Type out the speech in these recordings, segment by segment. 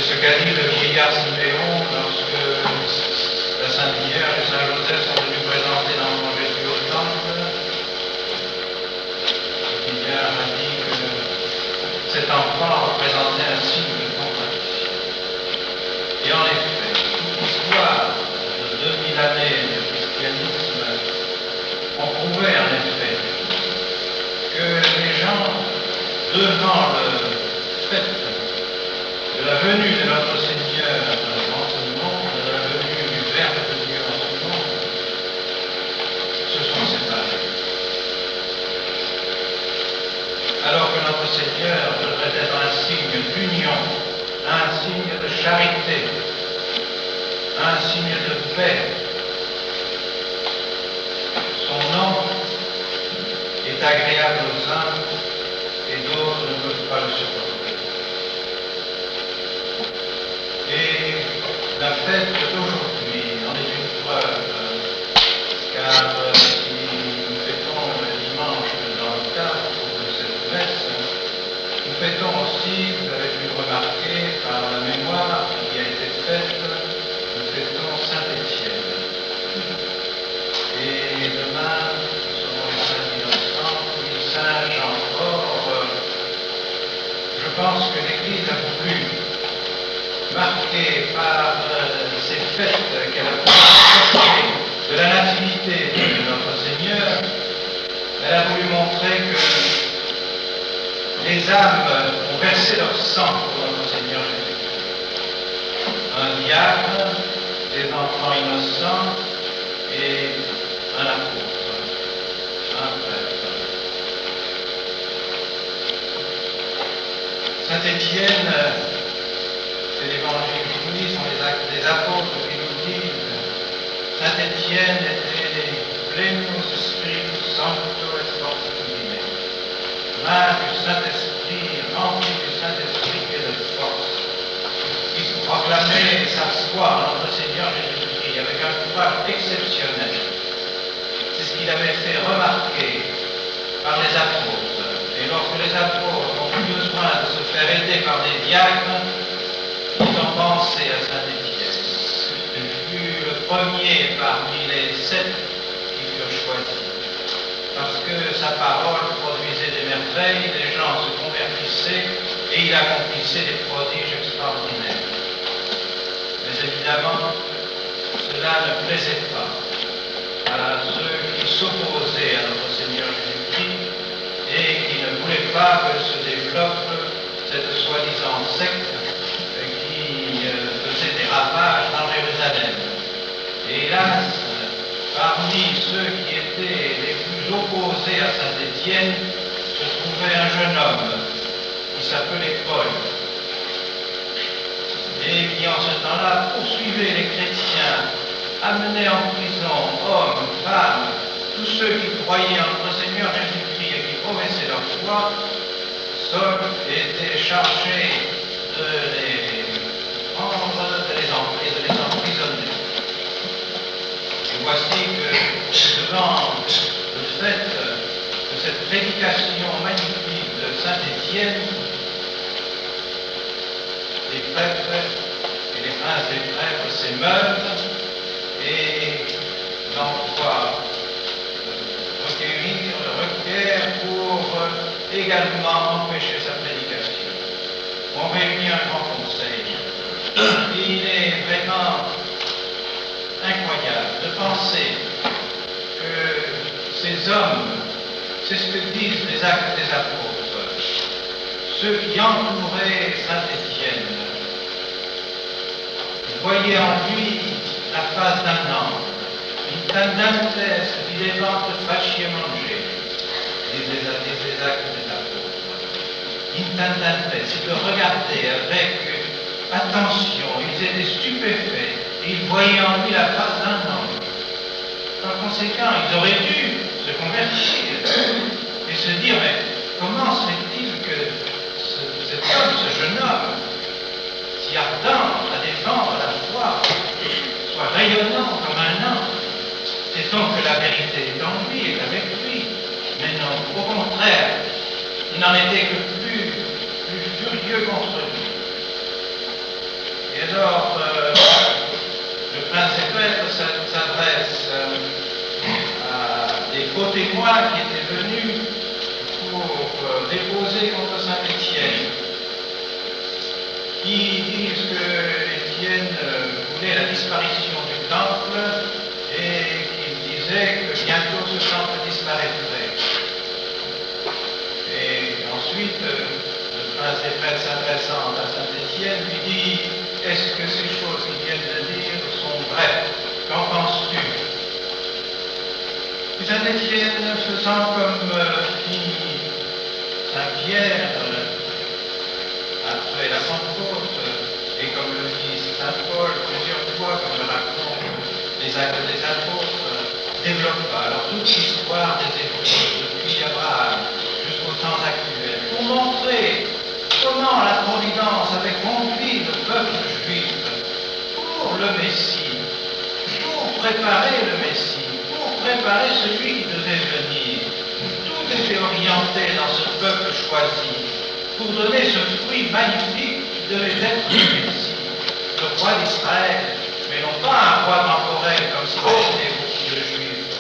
ce qu'a dit le vieillard Siméon lorsque la Sainte Vierge et Saint Joseph sont venus présenter l'enfant Jésus au temple. Le vieillard a dit que cet enfant représentait un signe de contradiction. Et en effet, toute l'histoire de 2000 années de christianisme ont prouvé en effet que les gens, devant le fait de la venue de notre Seigneur dans ce monde, de la venue du Verbe de Dieu dans ce monde, se sont séparés. Alors que notre Seigneur devrait être un signe d'union, un signe de charité, un signe de paix, son nom est agréable aux uns et d'autres ne peuvent pas le supporter. Et la fête d'aujourd'hui en est une preuve, car si nous fêtons le dimanche dans le cadre de cette messe, nous fêtons aussi, vous avez pu le remarquer par la mémoire qui a été faite, nous fêtons Saint-Étienne. Et demain, nous serons les Saints Innocents, puis Saint Jean. Or, je pense que l'Église a voulu, marquée par ces fêtes qu'elle a approchées de la nativité de notre Seigneur, elle a voulu montrer que les âmes ont versé leur sang pour notre Seigneur Jésus-Christ. Un diacre, des enfants innocents et un apôtre, un prêtre. Saint-Étienne, c'est l'Évangile qui nous dit, sont les actes des apôtres qui nous disent. Saint-Étienne était plenus spiritus sancto et fortis divine. Main du Saint-Esprit, rempli du Saint-Esprit et de force. Il proclamait sa foi en notre Seigneur Jésus-Christ avec un courage exceptionnel. C'est ce qu'il avait fait remarquer par les apôtres. Et lorsque les apôtres ont eu besoin de se faire aider par des diacres, ils ont pensé à Saint-Étienne. Il fut le premier parmi les 7 qui furent choisis. Parce que sa parole produisait des merveilles, les gens se convertissaient et il accomplissait des prodiges extraordinaires. Mais évidemment, cela ne plaisait pas à ceux qui s'opposaient à notre Seigneur Jésus-Christ et qui ne voulaient pas que se développe cette soi-disant secte qui faisait des ravages dans Jérusalem. Et hélas, parmi ceux qui étaient les plus opposés à Saint-Étienne se trouvait un jeune homme qui s'appelait Paul et qui en ce temps-là poursuivait les chrétiens, amenait en prison hommes, femmes, tous ceux qui croyaient en notre Seigneur Jésus-Christ et qui professaient leur foi. Saul était chargé de les prendre, de les emprisonner. Et voici que devant le fait de cette prédication magnifique de Saint-Étienne, les prêtres et les princes des prêtres s'émeuvent et l'envoient requérir le requiert pour également empêcher sa prédication. On réunit un grand conseil. Il est vraiment incroyable de penser que ces hommes, c'est ce que disent les actes des apôtres, ceux qui entouraient Saint-Étienne, voyaient en lui la face d'un ange. Intendentes videvant faciemment, disent les actes des apôtres. Intendentes, ils le regardaient avec attention, ils étaient stupéfaits, et ils voyaient en lui la face d'un ange. Par conséquent, ils auraient dû se convertir et se dire, mais comment serait-il que cet homme, ce jeune homme, si ardent à défendre la foi, soit rayonnant comme un ange? C'est donc que la vérité est en lui, est avec lui. Mais non, au contraire, il n'en était que plus furieux contre lui. alors, le prince des prêtres s'adresse à des faux témoins qui étaient venus pour déposer contre saint Étienne, qui disent que Étienne voulait la disparition du temple et qu'il disait que bientôt ce temple disparaîtrait. Et ensuite, le prince des prêtres s'adressant à saint Étienne lui dit: est-ce que ces choses qu'il vient de dire sont vraies? Qu'en penses-tu? Et saint Étienne, faisant comme fit saint Pierre après la Pentecôte, et comme le dit saint Paul plusieurs fois, comme le racontent les actes des apôtres, développa alors toute l'histoire des Hébreux, depuis Abraham jusqu'aux temps actuels, pour montrer comment la Providence avait conduit le peuple juif pour le Messie, pour préparer le Messie, pour préparer celui qui devait venir. Tout était orienté dans ce peuple choisi pour donner ce fruit magnifique qui devait être le Messie, le roi d'Israël, mais non pas un roi temporel comme ça a été beaucoup de Juifs,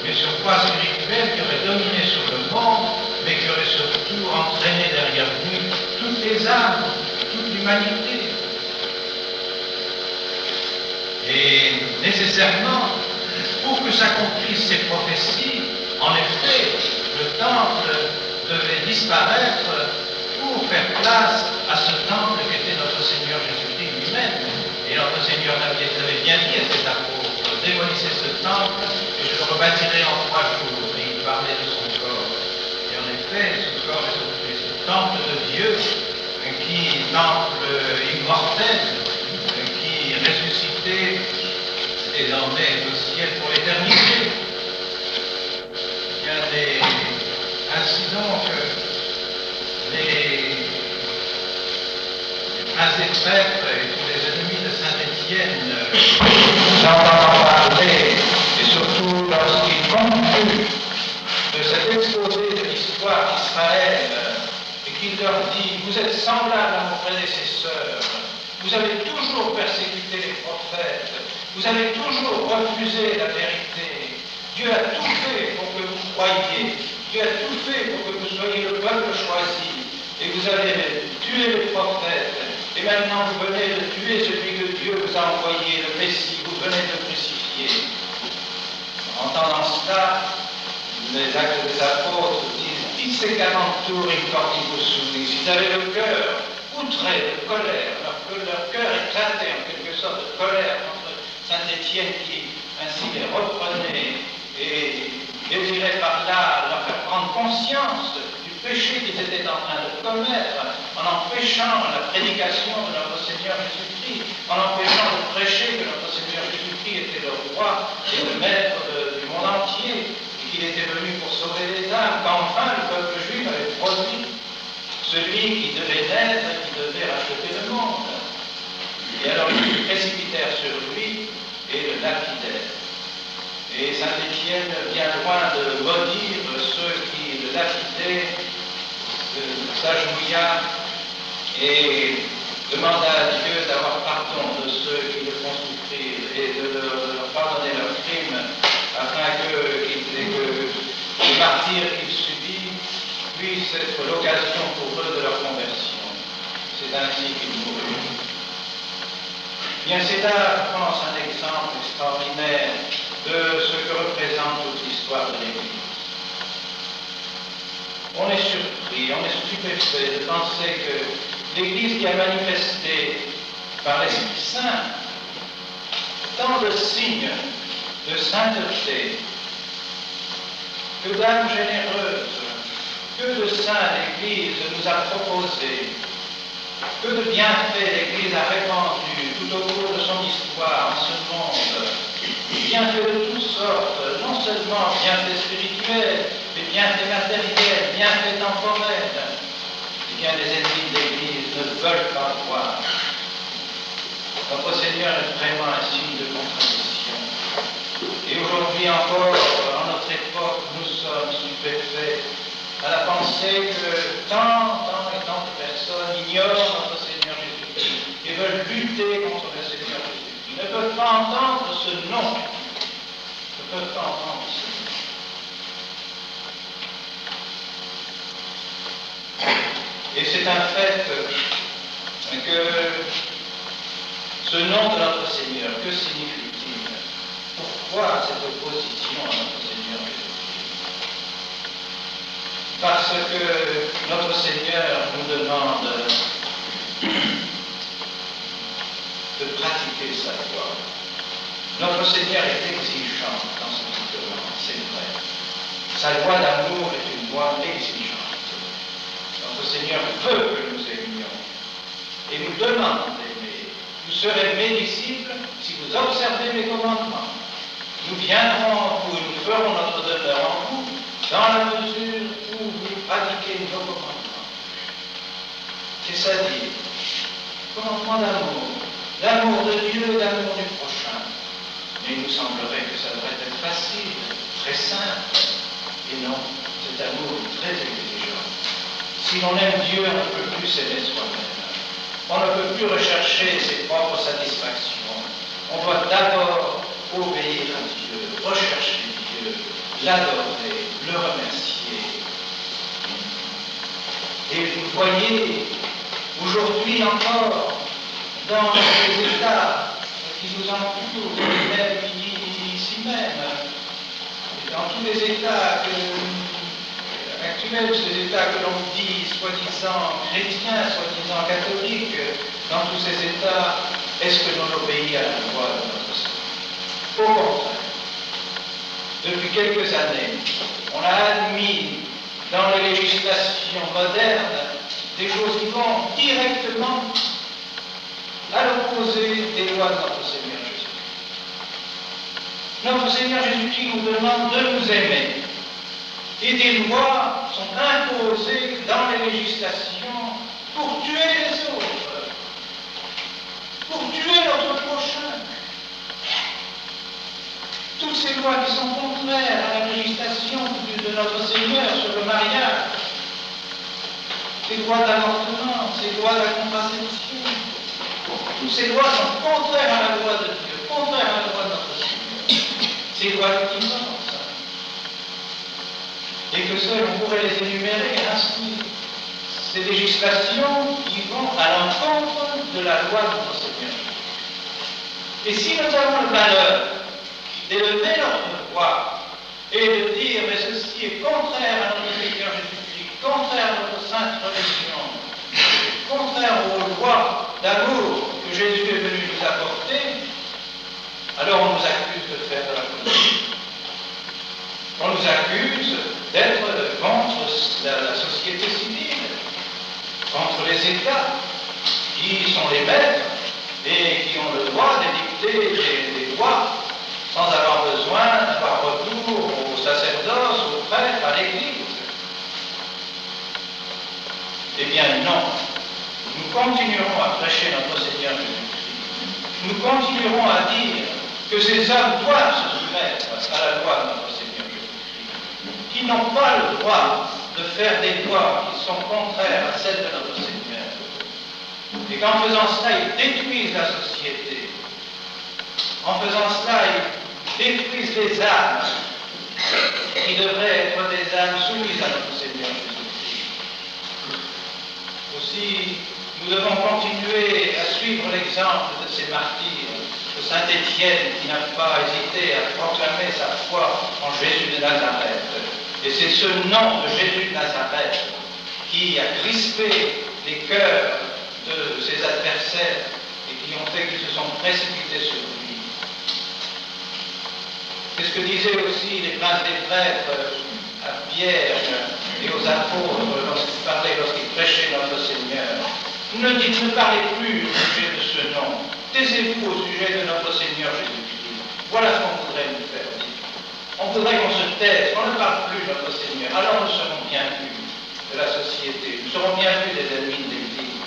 mais ce roi spirituel qui aurait dominé sur le monde, mais qui aurait surtout entraîné derrière lui toutes les âmes, toute l'humanité. Et nécessairement, pour que s'accomplissent ces prophéties, en effet, le temple devait disparaître pour faire place à ce temple qu'était notre Seigneur Jésus-Christ lui-même. Et notre Seigneur l'avait bien dit à ses apôtres: démolissez ce temple et je le rebâtirai en 3 jours. Et il parlait de son corps. Et en effet, ce corps est ce temple de Dieu, temple immortel, qui ressuscité désormais est au ciel pour l'éternité. Il y a des incidents que les princes des prêtres et tous les ennemis de saint Étienne s'entendent parler, et surtout lorsqu'ils concluent de cet exposé de l'histoire d'Israël, et qu'il leur dit: vous êtes semblables à vos prédécesseurs, vous avez toujours persécuté les prophètes, vous avez toujours refusé la vérité. Dieu a tout fait pour que vous croyiez, Dieu a tout fait pour que vous soyez le peuple choisi, et vous avez tué les prophètes, et maintenant vous venez de tuer celui que Dieu vous a envoyé, le Messie, vous venez de le crucifier. En entendant cela, les actes des apôtres disent: dites ces 40 tours incordico summis. Ils avaient le cœur outré de colère, leur cœur éclatait en quelque sorte de colère contre saint Étienne qui ainsi les reprenait et désirait par là leur faire prendre conscience du péché qu'ils étaient en train de commettre en empêchant la prédication de notre Seigneur Jésus-Christ, en empêchant de prêcher que notre Seigneur Jésus-Christ était le roi et le maître du monde entier, et qu'il était venu pour sauver les âmes, qu'enfin le peuple juif avait produit celui qui devait naître et qui devait racheter le monde. Et alors ils se précipitèrent sur lui et le lapidèrent. Et saint Étienne, bien loin de maudire ceux qui le lapidaient, s'agenouilla et demanda à Dieu d'avoir pardon de ceux qui le font souffrir et de leur pardonner leurs crimes, afin que le martyre qu'il subit puisse être l'occasion pour eux de leur conversion. C'est ainsi qu'il mourut. Bien, c'est là, je pense, un exemple extraordinaire de ce que représente toute l'histoire de l'Église. On est surpris, on est stupéfait de penser que l'Église qui a manifesté par l'Esprit Saint tant de signes de sainteté, que d'âmes généreuses, que de saints l'Église nous a proposé, que de bienfaits l'Église a répandus tout au cours de son histoire en ce monde, bienfaits de toutes sortes, non seulement bienfaits spirituels, mais bienfaits matériels, bienfaits temporels. Eh bien, les ennemis de l'Église ne veulent pas voir. Notre Seigneur est vraiment un signe de contradiction. Et aujourd'hui encore, en notre époque, nous sommes stupéfaits à la pensée que tant et tant de personnes ignorent notre Seigneur Jésus-Christ et veulent lutter contre pas entendre ce nom. Ne peuvent pas entendre ce nom. Et c'est un fait que ce nom de notre Seigneur, que signifie-t-il? Pourquoi cette opposition à notre Seigneur Jésus-Christ? Parce que notre Seigneur nous demande de pratiquer sa loi. Notre Seigneur est exigeant dans ce qu'il demande, c'est vrai. Sa loi d'amour est une loi exigeante. Notre Seigneur veut que nous aimions et nous demande d'aimer. Vous serez mes disciples si vous observez mes commandements. Nous viendrons en vous et nous ferons notre demeure en vous dans la mesure où vous pratiquez nos commandements. C'est-à-dire, commandement d'amour, l'amour de Dieu, l'amour du prochain. Mais il nous semblerait que ça devrait être facile, très simple. Et non, cet amour est très exigeant. Si l'on aime Dieu, on ne peut plus s'aimer soi-même. On ne peut plus rechercher ses propres satisfactions. On doit d'abord obéir à Dieu, rechercher Dieu, l'adorer, le remercier. Et vous voyez, aujourd'hui encore, dans les États qui nous entourent, même ici même, dans tous les États actuels, ces États que l'on dit soi-disant chrétiens, soi-disant catholiques, dans tous ces États, est-ce que l'on obéit à la loi de notre Seigneur? Au contraire, depuis quelques années, on a admis dans les législations modernes des choses qui vont directement à l'opposé des lois de notre Seigneur Jésus-Christ. Notre Seigneur Jésus-Christ nous demande de nous aimer. Et des lois sont imposées dans les législations pour tuer les autres, pour tuer notre prochain. Toutes ces lois qui sont contraires à la législation de notre Seigneur sur le mariage, ces lois d'avortement, ces lois de la contraception, toutes ces lois sont contraires à la loi de Dieu, contraires à la loi de notre Seigneur. Ces lois du divorce. Et que seuls on pourrait les énumérer ainsi. Ces législations qui vont à l'encontre de la loi de notre Seigneur. Et si nous avons le malheur d'élever notre voix et de dire mais ceci est contraire à notre Seigneur Jésus-Christ, contraire à notre sainte religion, contraire aux lois d'amour que Jésus est venu nous apporter, alors on nous accuse de faire de la politique. On nous accuse d'être contre la société civile, contre les États qui sont les maîtres et qui ont le droit d'édicter des lois sans avoir besoin d'avoir recours au sacerdoce, aux prêtres, à l'Église. Eh bien non, nous continuerons à prêcher notre Seigneur Jésus-Christ. Nous continuerons à dire que ces hommes doivent se soumettre à la loi de notre Seigneur Jésus-Christ, qui n'ont pas le droit de faire des lois qui sont contraires à celles de notre Seigneur. Et qu'en faisant cela, ils détruisent la société. En faisant cela, ils détruisent les âmes qui devraient être des âmes soumises à notre Seigneur Jésus-Christ. Aussi, nous devons continuer à suivre l'exemple de ces martyrs, de Saint Étienne qui n'a pas hésité à proclamer sa foi en Jésus de Nazareth. Et c'est ce nom de Jésus de Nazareth qui a crispé les cœurs de ses adversaires et qui ont fait qu'ils se sont précipités sur lui. C'est ce que disaient aussi les princes des prêtres à Pierre et aux apôtres lorsqu'ils prêchaient notre Seigneur. Ne parlez plus au sujet de ce nom. Taisez-vous au sujet de notre Seigneur Jésus-Christ. Voilà ce qu'on voudrait nous faire dire. On voudrait qu'on se taise, qu'on ne parle plus de notre Seigneur. Alors nous serons bien vus de la société. Nous serons bien vus des ennemis de l'Église.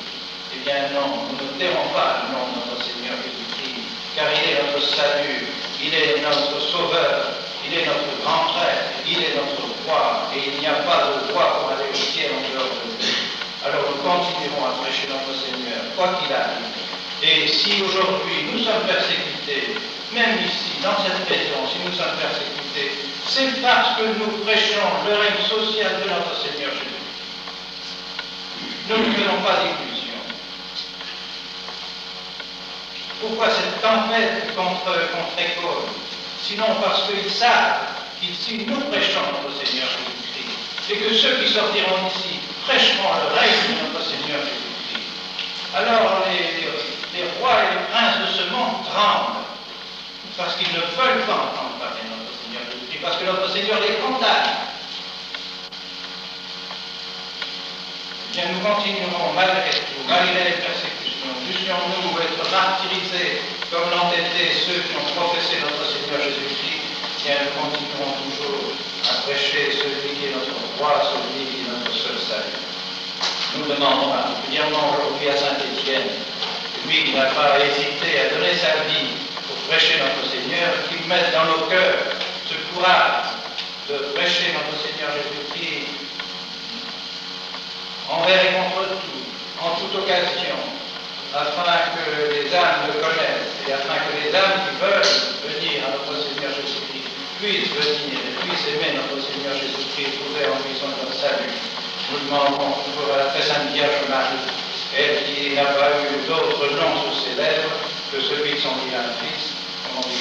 Eh bien non, nous ne tairons pas le nom de notre Seigneur Jésus-Christ, car il est notre salut. Il est notre sauveur, il est notre grand frère, il est notre roi, et il n'y a pas de roi pour aller au ciel en dehors de lui. Alors nous continuerons à prêcher notre Seigneur, quoi qu'il arrive. Et si aujourd'hui nous sommes persécutés, même ici, dans cette maison, si nous sommes persécutés, c'est parce que nous prêchons le règne social de notre Seigneur Jésus. Nous ne faisons pas d'illusions. Pourquoi cette tempête contre école? Sinon parce qu'ils savent qu'ici nous prêchons notre Seigneur Jésus-Christ, et que ceux qui sortiront d'ici prêcheront le règne de notre Seigneur Jésus-Christ. Alors les rois et les princes de ce monde tremblent, parce qu'ils ne veulent pas entendre parler de notre Seigneur Jésus-Christ, parce que notre Seigneur les condamne. Eh bien, nous continuerons malgré tout, malgré les persécutions, dussions-nous être martyrisés comme l'ont été ceux qui ont professé notre Seigneur Jésus-Christ, eh bien, nous continuerons toujours à prêcher celui qui est notre roi, celui qui est notre seul salut. Nous demandons particulièrement aujourd'hui à Saint Étienne, lui qui n'a pas hésité à donner sa vie pour prêcher notre Seigneur, qu'il mette dans nos cœurs ce courage de prêcher notre Seigneur Jésus-Christ envers et contre tout, en toute occasion, afin que les âmes le connaissent et afin que les âmes qui veulent venir à notre Seigneur Jésus-Christ puissent venir et puissent aimer notre Seigneur Jésus-Christ, trouver en lui son salut. Nous demandons toujours à la très sainte Vierge Marie, elle qui n'a pas eu d'autre nom sur ses lèvres que celui de son divin Fils, comme on dit